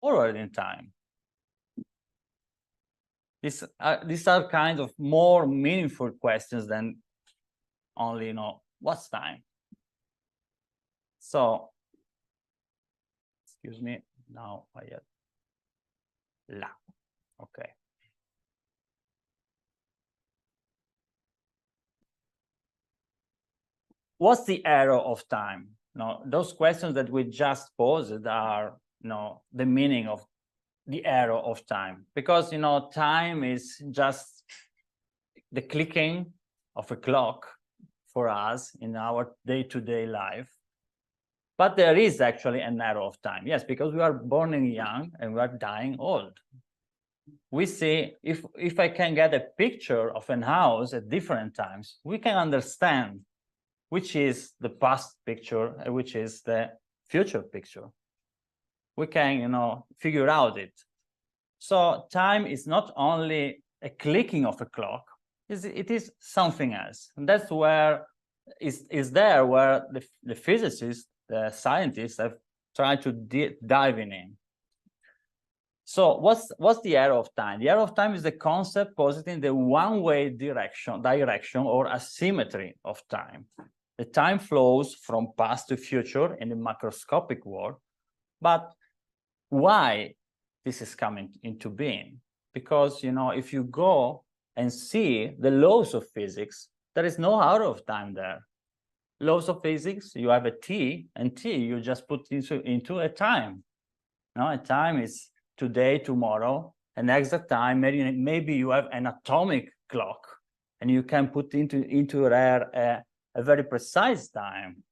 forward in time. These are kind of more meaningful questions than only, you know, what's time? So, excuse me, now I have la. Okay. What's the arrow of time? No, those questions that we just posed are, you know, the meaning of the arrow of time, because, you know, time is just the clicking of a clock for us in our day-to-day life. But there is actually an arrow of time, yes, because we are born young and we are dying old. We see, if I can get a picture of an house at different times, we can understand which is the past picture and which is the future picture. We can, you know, figure out it. So time is not only a clicking of a clock, it is something else. And that's where is there where the physicists, the scientists have tried to dive in. So what's the arrow of time? The arrow of time is the concept positing the one-way direction or asymmetry of time. The time flows from past to future in the macroscopic world. But why this is coming into being? Because, you know, if you go and see the laws of physics, there is no arrow of time there. Laws of physics, you have a t, and t you just put into a time. No, a time is today, tomorrow, an exact time. Maybe you have an atomic clock, and you can put into there a very precise time.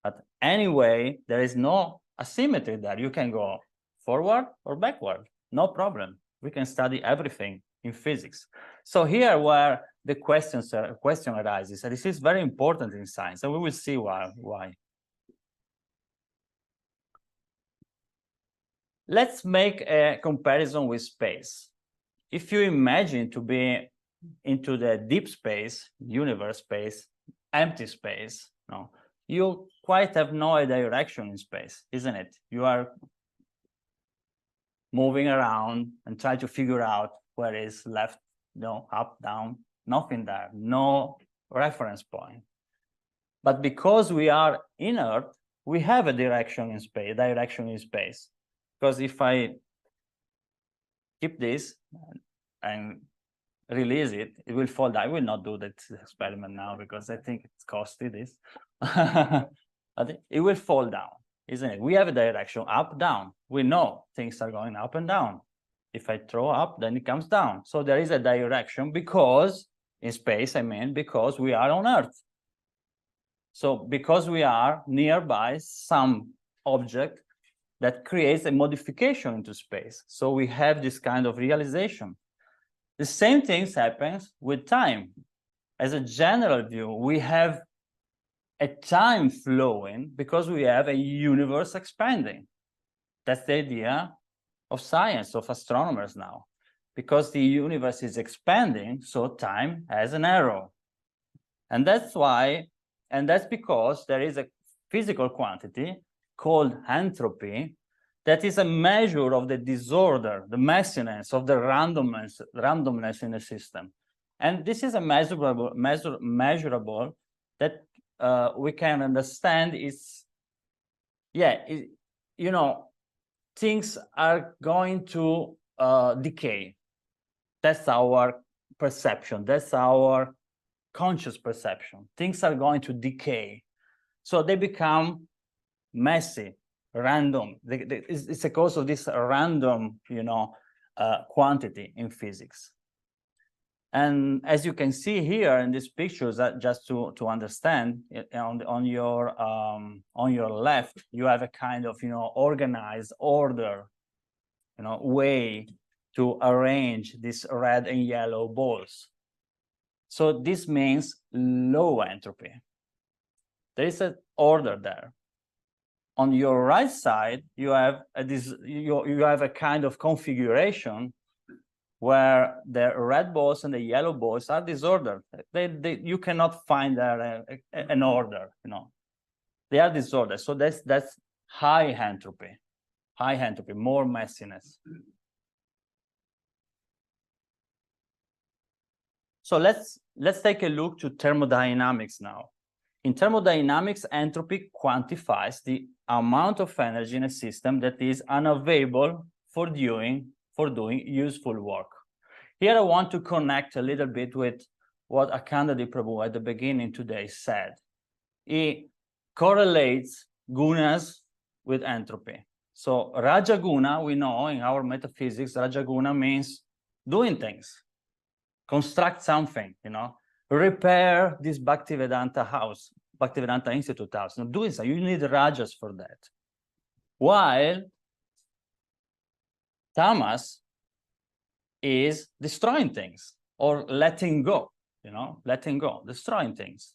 But anyway, there is no asymmetry there. You can go forward or backward, no problem. We can study everything in physics. So here where the question arises, and this is very important in science, and we will see why. Let's make a comparison with space. If you imagine to be into the deep space, universe space, empty space, no, you quite have no direction in space, isn't it? You are moving around and try to figure out where is left, no, up, down, nothing there, no reference point. But because we are inert, we have a direction in space. Because if I keep this and release it, it will fall down. I will not do that experiment now because I think it's costly, this. But it will fall down, isn't it? We have a direction up, down. We know things are going up and down. If I throw up, then it comes down. So there is a direction because, in space, I mean, because we are on Earth. So because we are nearby some object that creates a modification into space. So we have this kind of realization. The same things happens with time. As a general view, we have a time flowing because we have a universe expanding. That's the idea of science, of astronomers now. Because the universe is expanding, so time has an arrow. And that's why, and that's because there is a physical quantity called entropy that is a measure of the disorder, the messiness, of the randomness in a system. And this is a measurable that we can understand is, you know, things are going to decay. That's our perception. That's our conscious perception. Things are going to decay. So they become messy, random. It's a cause of this random, you know, quantity in physics. And as you can see here in these pictures, just to understand, on your left, you have a kind of, you know, organized order, you know, way to arrange these red and yellow balls. So this means low entropy. There is an order there. On your right side, you have a kind of configuration where the red balls and the yellow balls are disordered. You cannot find there an order, you know. They are disordered. So that's high entropy. high entropy, more messiness. So let's take a look to thermodynamics now. In thermodynamics, entropy quantifies the amount of energy in a system that is unavailable for doing useful work. Here I want to connect a little bit with what Akandadi Prabhu at the beginning today said. He correlates gunas with entropy. So Rajaguna, we know in our metaphysics, Rajaguna means doing things, construct something, repair this Bhaktivedanta house, Bhaktivedanta Institute house. Doing so, you need Rajas for that. While Tamas is destroying things or letting go, letting go, destroying things.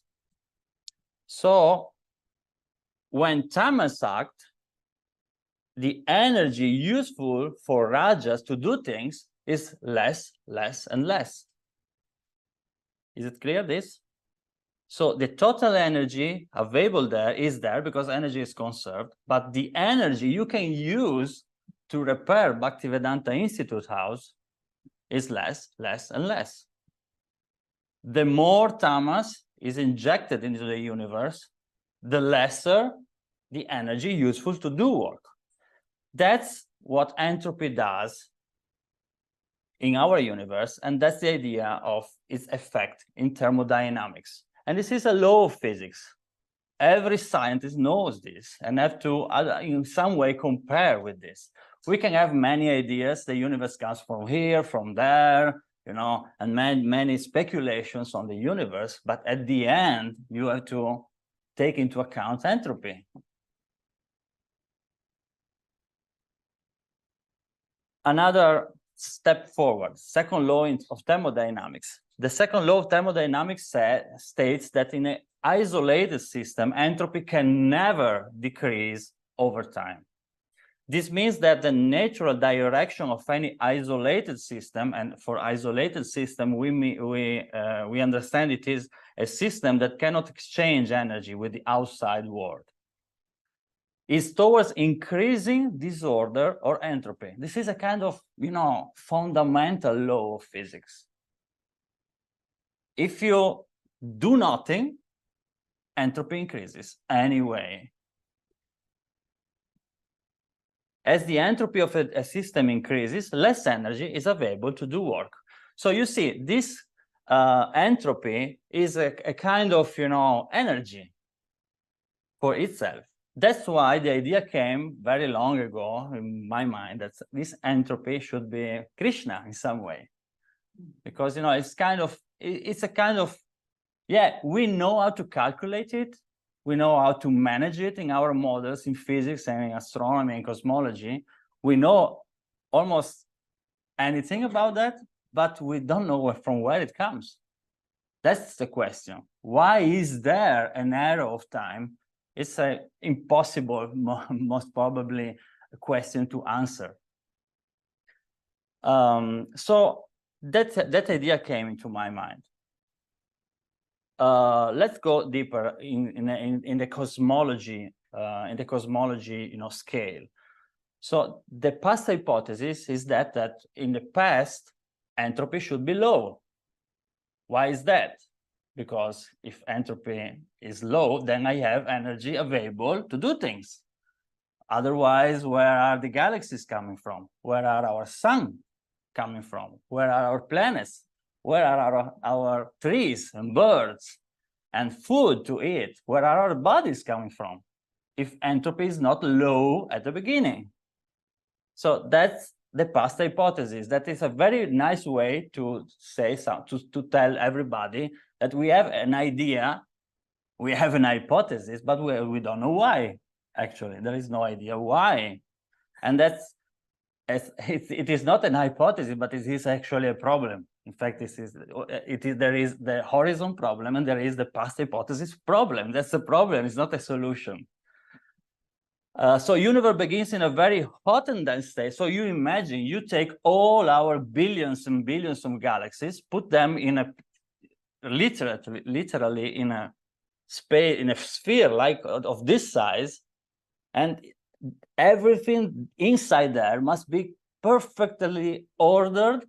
So when Tamas act, the energy useful for Rajas to do things is less, and less. Is it clear, this? So the total energy available there is there because energy is conserved, but the energy you can use to repair Bhaktivedanta Institute house is less, and less. The more tamas is injected into the universe, the lesser the energy useful to do work. That's what entropy does in our universe, and that's the idea of its effect in thermodynamics. And this is a law of physics. Every scientist knows this and have to, in some way, compare with this. We can have many ideas. The universe comes from here, from there, and many speculations on the universe. But at the end, you have to take into account entropy. Another step forward, second law of thermodynamics. The second law of thermodynamics states that in an isolated system, entropy can never decrease over time. This means that the natural direction of any isolated system, and for isolated system, we understand it is a system that cannot exchange energy with the outside world, is towards increasing disorder or entropy. This is a kind of, fundamental law of physics. If you do nothing, entropy increases anyway. As the entropy of a system increases, less energy is available to do work. So you see, this entropy is a kind of, energy for itself. That's why the idea came very long ago in my mind that this entropy should be Krishna in some way, because it's a kind of, we know how to calculate it, we know how to manage it in our models in physics and in astronomy and cosmology. We know almost anything about that, but we don't know from where it comes. That's the question. Why is there an error of time? It's an impossible, most probably, question to answer. So that idea came into my mind. Let's go deeper in the cosmology, scale. So the past hypothesis is that in the past, entropy should be low. Why is that? Because if entropy is low, then I have energy available to do things. Otherwise, where are the galaxies coming from? Where are our sun coming from? Where are our planets? Where are our trees and birds and food to eat? Where are our bodies coming from? If entropy is not low at the beginning. So that's the past hypothesis. That is a very nice way to say to tell everybody that we have an idea, we have an hypothesis, but we don't know why. Actually, there is no idea why. And it is not an hypothesis, but it is actually a problem. In fact, there is the horizon problem and there is the past hypothesis problem. That's the problem, it's not a solution. So universe begins in a very hot and dense state. So you imagine, you take all our billions and billions of galaxies, put them in a literally in a space, in a sphere like of this size, and everything inside there must be perfectly ordered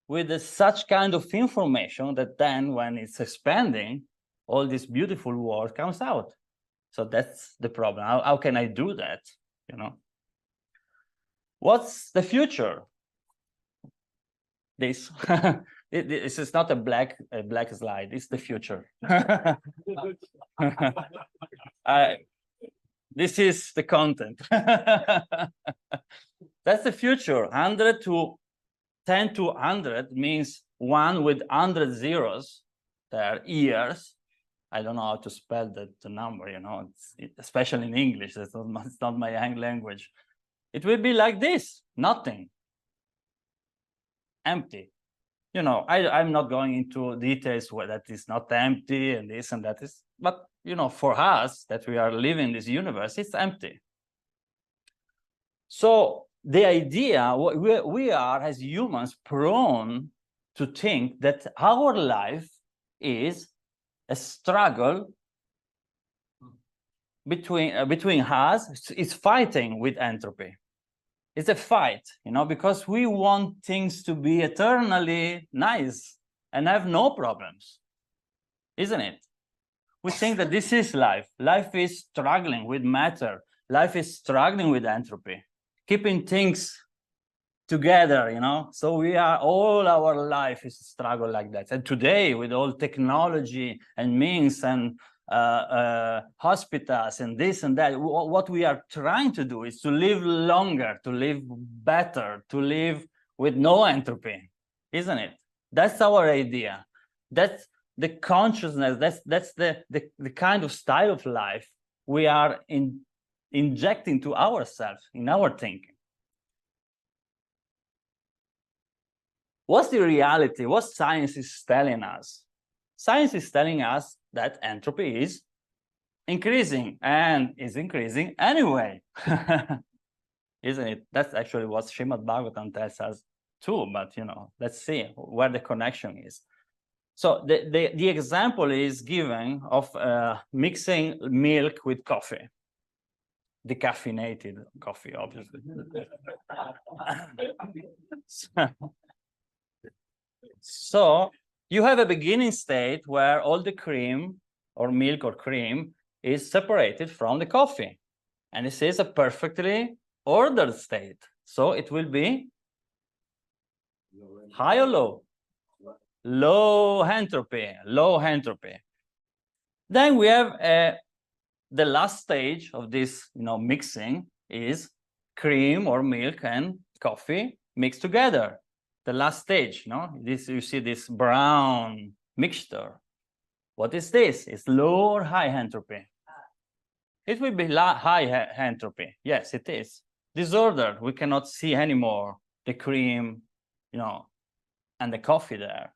with such kind of information that then when it's expanding, all this beautiful world comes out. So that's the problem. How can I do that? You know, what's the future? This this is not a black slide. It's the future. This is the content. That's the future. 100 to 10 to 100 means 1 with 100 zeros. There years. I don't know how to spell that the number, you know, especially in English. It's not my language. It will be like this, nothing. Empty. You know, I'm not going into details where that is not empty and this and that is, but you know, for us that we are living this universe, it's empty. So the idea, we are as humans prone to think that our life is a struggle between us. It's fighting with entropy. It's a fight, you know, because we want things to be eternally nice and have no problems, isn't it? We think that this is life. Life is struggling with matter. Life is struggling with entropy, keeping things together, you know. So we are, all our life is a struggle like that. And today, with all technology and means and hospitals and this and that, what we are trying to do is to live longer, to live better, to live with no entropy, isn't it? That's our idea. That's the consciousness. That's the kind of style of life we are injecting to ourselves in our thinking. What's the reality? What science is telling us? Science is telling us that entropy is increasing and is increasing anyway. Isn't it? That's actually what Srimad Bhagavatam tells us too, but you know, let's see where the connection is. So the example is given of mixing milk with coffee, decaffeinated coffee, obviously. So you have a beginning state where all the cream or milk or cream is separated from the coffee. And this is a perfectly ordered state. So it will be high or low? Low entropy, low entropy. Then we have the last stage of this, you know, mixing is cream or milk and coffee mixed together. The last stage, you know, this, you see this brown mixture. What is this? It's low or high entropy? It will be high entropy. Yes, it is. Disordered. We cannot see anymore the cream, you know, and the coffee there.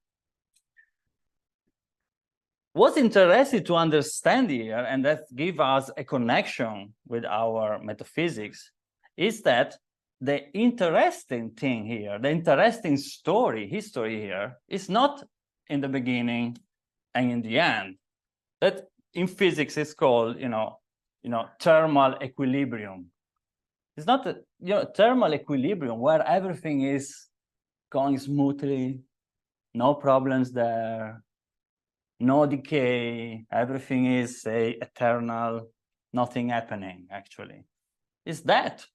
What's interesting to understand here, and that gives us a connection with our metaphysics, is that the interesting thing here, the interesting history here, is not in the beginning and in the end. That in physics is called, you know, thermal equilibrium. It's not a, you know, thermal equilibrium where everything is going smoothly, no problems there, no decay, everything is, say, eternal, nothing happening, actually. It's that.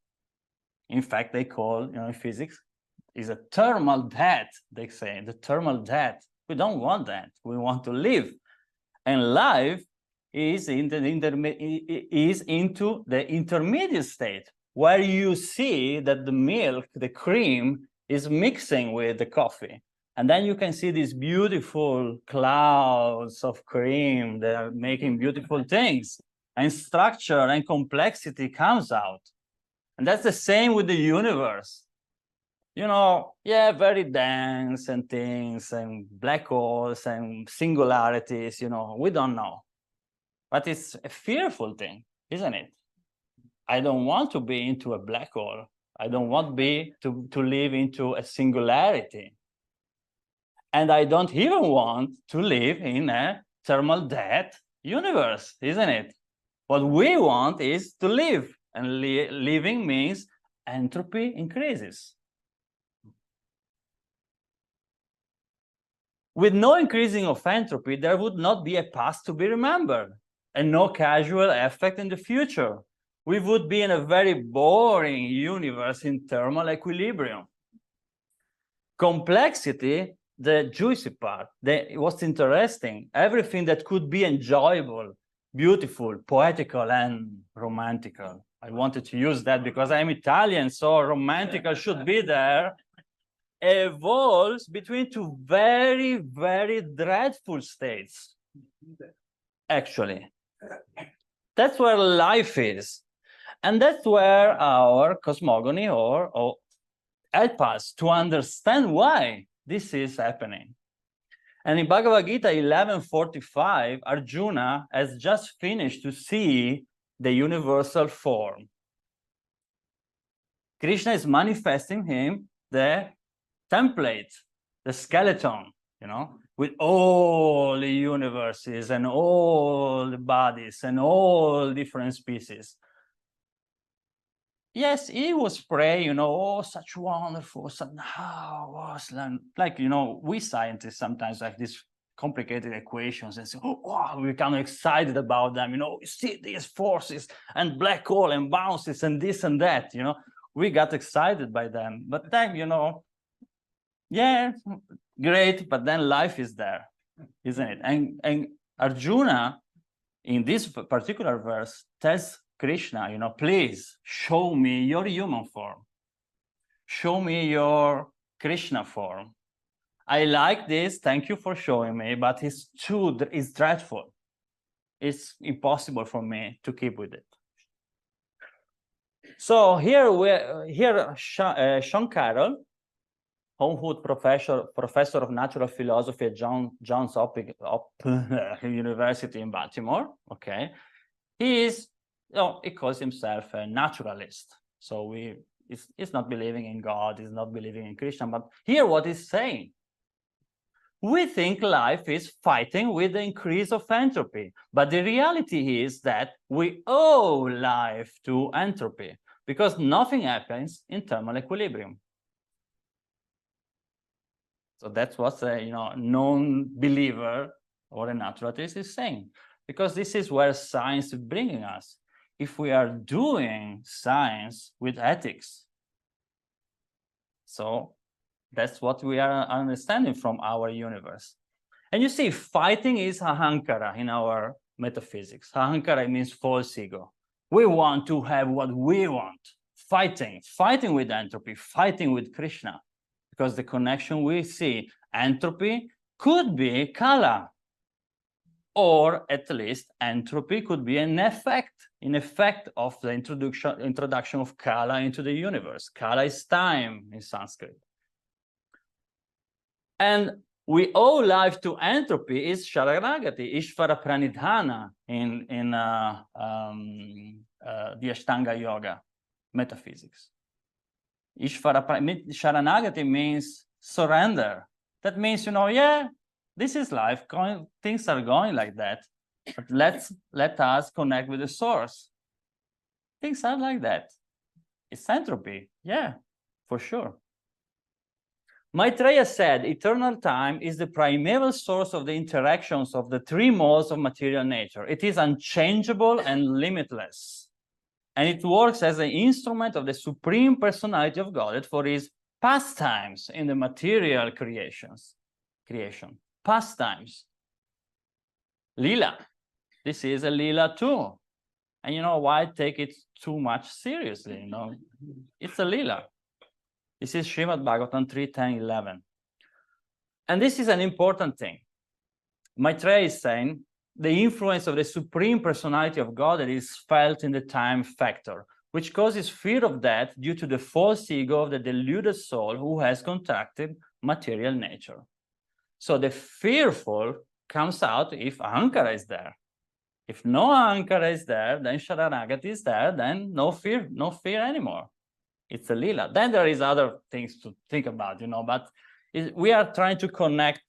In fact, they call, you know, in physics, is a thermal death, they say, the thermal death. We don't want that. We want to live. And life is, into the intermediate state, where you see that the milk, the cream, is mixing with the coffee. And then you can see these beautiful clouds of cream. They're making beautiful things. And structure and complexity comes out. And that's the same with the universe. You know, yeah, very dense and things and black holes and singularities, you know, we don't know. But it's a fearful thing, isn't it? I don't want to be into a black hole. I don't want to live into a singularity. And I don't even want to live in a thermal death universe, isn't it? What we want is to live and living means entropy increases. With no increasing of entropy, there would not be a past to be remembered and no causal effect in the future. We would be in a very boring universe in thermal equilibrium. Complexity, the juicy part, what's interesting, everything that could be enjoyable, beautiful, poetical, and romantical. I wanted to use that because I'm Italian, so romantical should be there. Evolves between two very, very dreadful states. Actually, that's where life is. And that's where our cosmogony or help us to understand why this is happening. And in Bhagavad Gita 11:45, Arjuna has just finished to see the universal form. Krishna is manifesting him the template, the skeleton, with all the universes and all the bodies and all different species. Yes, he was praying, oh, such wonderful, like, we scientists sometimes have these complicated equations and say, oh, wow, we become excited about them, you see these forces and black hole and bounces and this and that, we got excited by them. But then, yeah, great, but then life is there, isn't it? And Arjuna, in this particular verse, tells Krishna, please show me your human form. Show me your Krishna form. I like this, thank you for showing me, but it's dreadful. It's impossible for me to keep with it. So here Sean Carroll, Homewood professor of natural philosophy at Johns Hopkins University in Baltimore. Okay, he calls himself a naturalist. So he's not believing in God, he's not believing in Krishna. But here, what he's saying, we think life is fighting with the increase of entropy, but the reality is that we owe life to entropy because nothing happens in thermal equilibrium. So that's what a non-believer or a naturalist is saying, because this is where science is bringing us. If we are doing science with ethics, so that's what we are understanding from our universe. And you see, fighting is ahankara in our metaphysics. Ahankara means false ego. We want to have what we want. Fighting with entropy, fighting with Krishna. Because the connection we see, entropy could be kala, or at least entropy could be an effect of the introduction of kala into the universe. Kala is time in Sanskrit. And we owe life to entropy is Sharanagati, Ishvara Pranidhana in the Ashtanga Yoga metaphysics. Sharanagati means surrender. That means, yeah, this is life. Things are going like that. But let us connect with the source. Things are like that. It's entropy. Yeah, for sure. Maitreya said, eternal time is the primeval source of the interactions of the three modes of material nature. It is unchangeable and limitless. And it works as an instrument of the supreme personality of Godhead for his pastimes in the material creation. Pastimes. Lila. This is a lila too. And why take it too much seriously? It's a lila. This is Srimad Bhagavatam 3:10-11. And this is an important thing. Maitreya is saying, the influence of the supreme personality of God that is felt in the time factor, which causes fear of death due to the false ego of the deluded soul who has contracted material nature. So the fearful comes out if ahankara is there. If no ahankara is there, then sharanagati is there, then no fear anymore. It's a lila. Then there is other things to think about, but we are trying to connect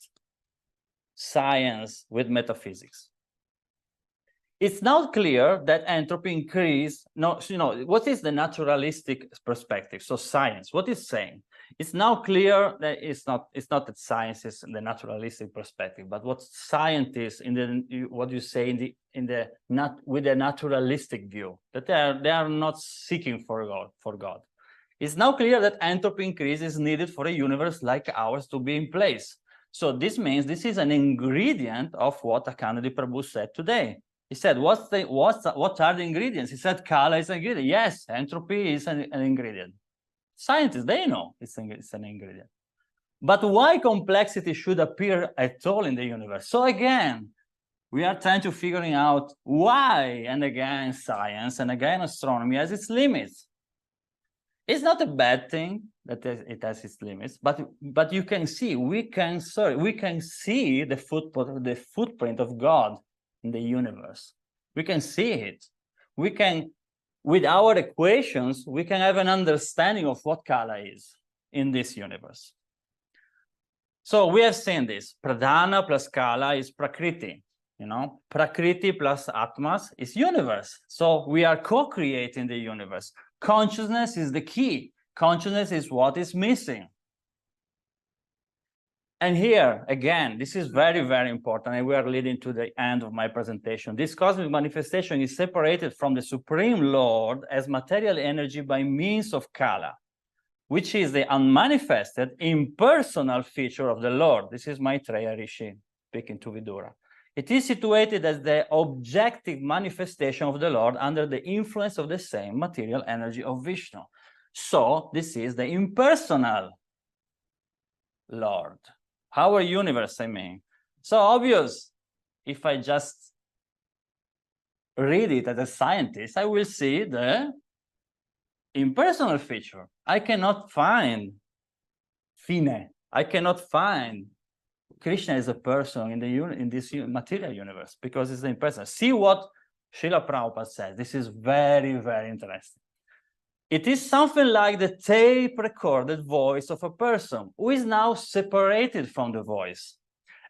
science with metaphysics. It's now clear that entropy increase. No, what is the naturalistic perspective? So science, what is saying? It's now clear that it's not that science is the naturalistic perspective, but what scientists what you say with the naturalistic view, that they are not seeking for God. It's now clear that entropy increase is needed for a universe like ours to be in place. So this means this is an ingredient of what Akhanadi Prabhu said today. He said, what are the ingredients? He said, Kala is an ingredient. Yes, entropy is an ingredient. Scientists, they know it's an ingredient. But why complexity should appear at all in the universe? So again, we are trying to figure out why, and again, science, and again, astronomy has its limits. It's not a bad thing that it has its limits, but you can see, we can see the footprint of God in the universe. We can see it. We can, with our equations, we can have an understanding of what Kala is in this universe. So we have seen this. Pradhana plus Kala is Prakriti. Prakriti plus Atmas is universe. So we are co-creating the universe. Consciousness is the key. Consciousness is what is missing. And here, again, this is very, very important, and we are leading to the end of my presentation. This cosmic manifestation is separated from the Supreme Lord as material energy by means of Kala, which is the unmanifested, impersonal feature of the Lord. This is Maitreya Rishi speaking to Vidura. It is situated as the objective manifestation of the Lord under the influence of the same material energy of Vishnu. So this is the impersonal Lord. Our universe, I mean. So obvious, if I just read it as a scientist, I will see the impersonal feature. I cannot find Fine. I cannot find Krishna as a person in this material universe because it's the impersonal. See what Srila Prabhupada says. This is very, very interesting. It is something like the tape-recorded voice of a person who is now separated from the voice.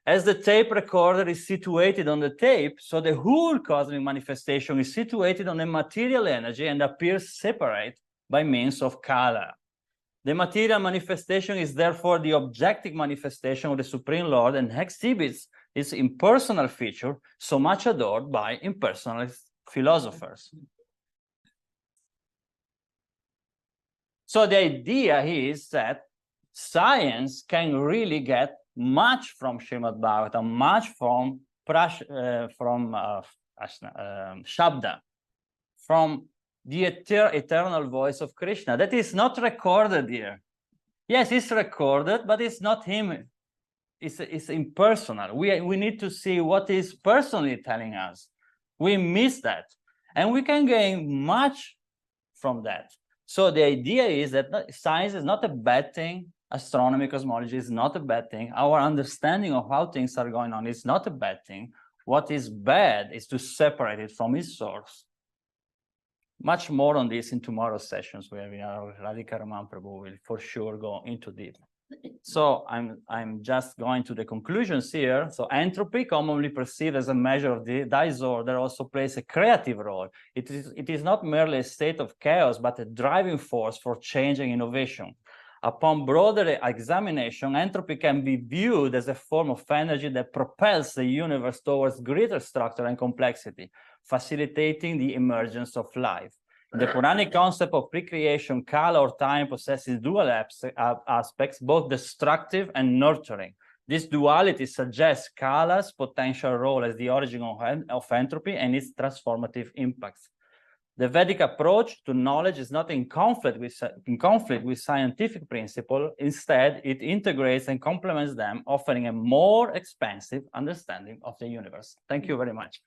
As the tape recorder is situated on the tape, so the whole cosmic manifestation is situated on the material energy and appears separate by means of Kala. The material manifestation is therefore the objective manifestation of the Supreme Lord and exhibits its impersonal feature, so much adored by impersonalist philosophers. So the idea is that science can really get much from Srimad Bhagavatam, much from Shabda, from the eternal voice of Krishna. That is not recorded here. Yes, it's recorded, but it's not him. It's impersonal. We need to see what is personally telling us. We miss that. And we can gain much from that. So the idea is that science is not a bad thing. Astronomy, cosmology is not a bad thing. Our understanding of how things are going on is not a bad thing. What is bad is to separate it from its source. Much more on this in tomorrow's sessions, where Radhika Raman Prabhu will for sure go into deep. So I'm just going to the conclusions here. So entropy, commonly perceived as a measure of the disorder, also plays a creative role. It is not merely a state of chaos, but a driving force for change and innovation. Upon broader examination, entropy can be viewed as a form of energy that propels the universe towards greater structure and complexity, facilitating the emergence of life. In the Puranic concept of pre-creation, Kala or time possesses dual aspects, both destructive and nurturing. This duality suggests Kala's potential role as the origin of entropy and its transformative impacts. The Vedic approach to knowledge is not in conflict with scientific principle. Instead, it integrates and complements them, offering a more expansive understanding of the universe. Thank you very much.